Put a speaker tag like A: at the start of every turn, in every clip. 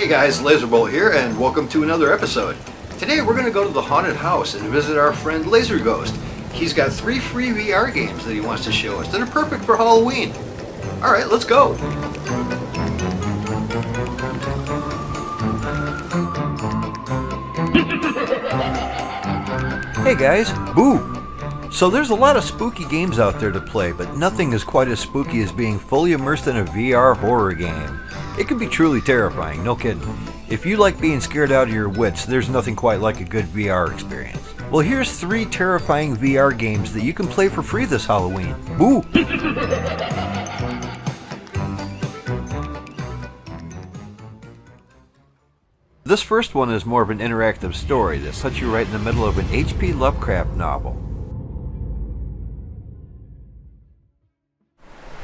A: Hey guys, Lazerbolt here, and welcome to another episode. Today we're going to go to the haunted house and visit our friend Lazerghost. He's got 3 free VR games that he wants to show us that are perfect for Halloween. Alright, let's go! Hey guys, boo! So there's a lot of spooky games out there to play, but nothing is quite as spooky as being fully immersed in a VR horror game. It can be truly terrifying, no kidding. If you like being scared out of your wits, there's nothing quite like a good VR experience. Well, here's 3 terrifying VR games that you can play for free this Halloween. Boo! This first one is more of an interactive story that sets you right in the middle of an H.P. Lovecraft novel.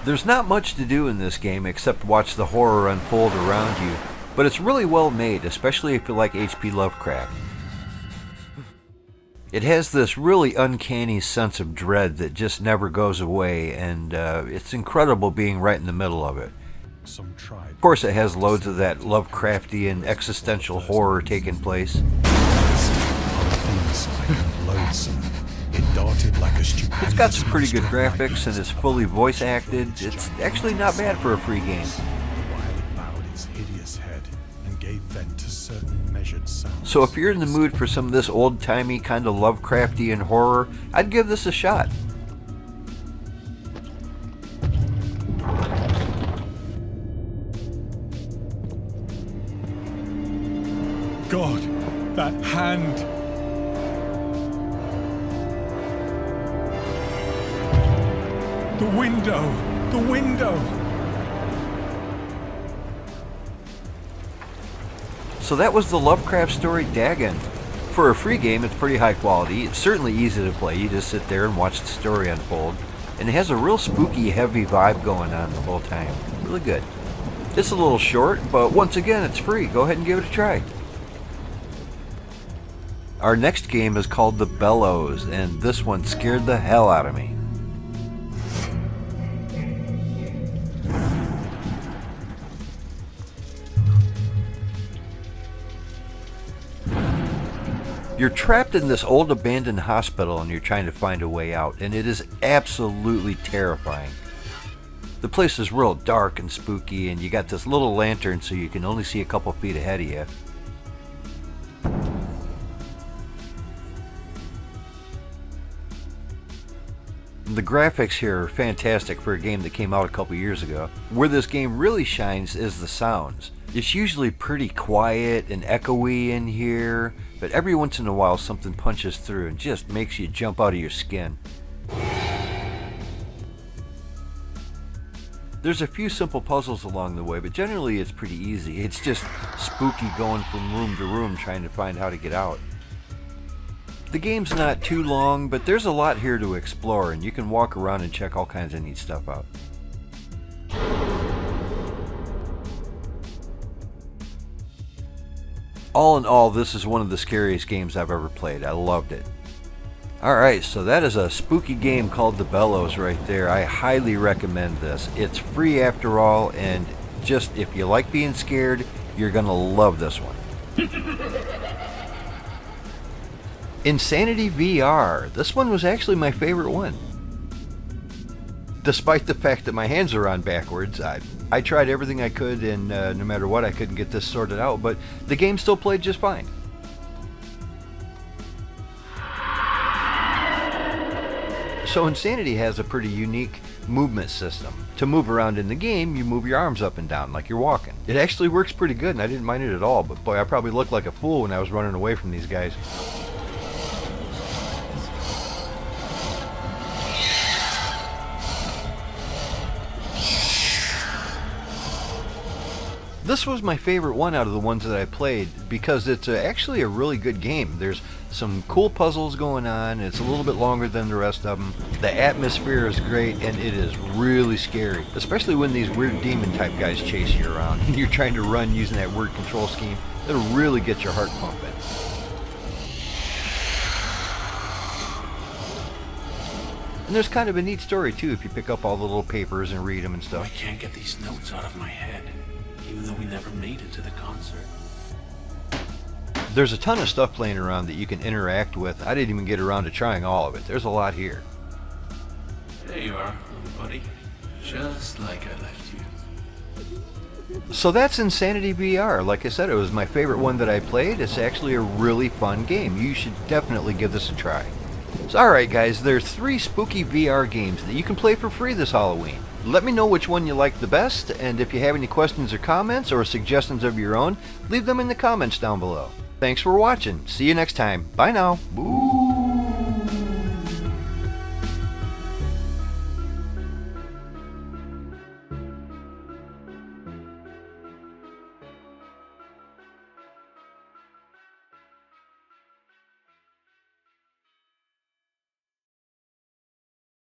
A: There's not much to do in this game except watch the horror unfold around you, but it's really well made, especially if you like H.P. Lovecraft. It has this really uncanny sense of dread that just never goes away, and it's incredible being right in the middle of it. Of course, it has loads of that Lovecraftian existential horror taking place. It's got some pretty good graphics and is fully voice acted. It's actually not bad for a free game. So if you're in the mood for some of this old-timey kind of Lovecraftian horror, I'd give this a shot.
B: God, that hand! The window! The window!
A: So that was the Lovecraft story Dagon. For a free game, it's pretty high quality. It's certainly easy to play. You just sit there and watch the story unfold. And it has a real spooky, heavy vibe going on the whole time. Really good. It's a little short, but once again, it's free. Go ahead and give it a try. Our next game is called The Bellows, and this one scared the hell out of me. You're trapped in this old abandoned hospital and you're trying to find a way out, and it is absolutely terrifying. The place is real dark and spooky, and you got this little lantern so you can only see a couple feet ahead of you. The graphics here are fantastic for a game that came out a couple years ago. Where this game really shines is the sounds. It's usually pretty quiet and echoey in here, but every once in a while something punches through and just makes you jump out of your skin. There's a few simple puzzles along the way, but generally it's pretty easy. It's just spooky going from room to room trying to find how to get out. The game's not too long, but there's a lot here to explore, and you can walk around and check all kinds of neat stuff out. All in all, this is one of the scariest games I've ever played. I loved it. Alright, so that is a spooky game called The Bellows right there. I highly recommend this. It's free after all, and just if you like being scared, you're gonna love this one. Insanity VR. This one was actually my favorite one. Despite the fact that my hands are on backwards, I tried everything I could, and no matter what, I couldn't get this sorted out, but the game still played just fine. So Insanity has a pretty unique movement system. To move around in the game, you move your arms up and down like you're walking. It actually works pretty good, and I didn't mind it at all, but boy, I probably looked like a fool when I was running away from these guys. This was my favorite one out of the ones that I played because it's actually a really good game. There's some cool puzzles going on. It's a little bit longer than the rest of them. The atmosphere is great, and it is really scary, especially when these weird demon type guys chase you around and you're trying to run using that weird control scheme. It'll really get your heart pumping. And there's kind of a neat story too if you pick up all the little papers and read them and stuff.
C: I can't get these notes out of my head. even though we never made it to the concert.
A: There's a ton of stuff playing around that you can interact with. I didn't even get around to trying all of it. There's a lot here.
C: There you are, little buddy. Just like I left you.
A: So that's Insanity VR. Like I said, it was my favorite one that I played. It's actually a really fun game. You should definitely give this a try. So alright guys, there's 3 spooky VR games that you can play for free this Halloween. Let me know which one you like the best, and if you have any questions or comments or suggestions of your own, leave them in the comments down below. Thanks for watching. See you next time. Bye now. Boo.